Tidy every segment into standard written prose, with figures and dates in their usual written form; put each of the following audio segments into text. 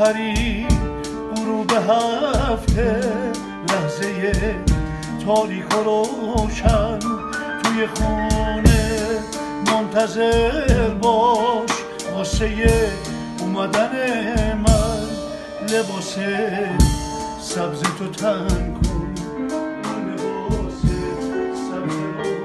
آخری غروب هفته، لحظه تاریک و روشن توی خونه منتظر باش واسه اومدن من. لباس سبز تو تن کن، لباس سبز روشن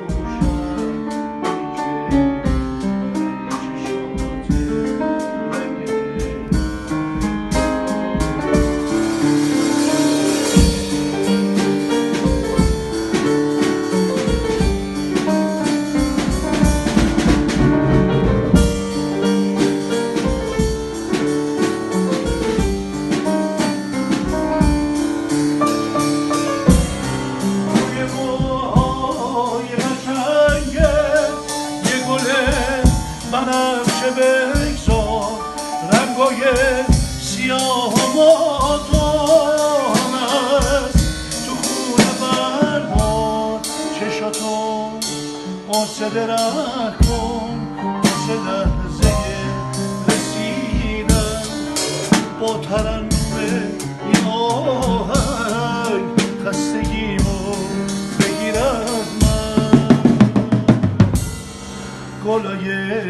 بنفشه بگذار، رنگای سیاه و مادام است تو خونه بردار. چشاتو قاصد ره کن واسه لحظه رسیدن با ترن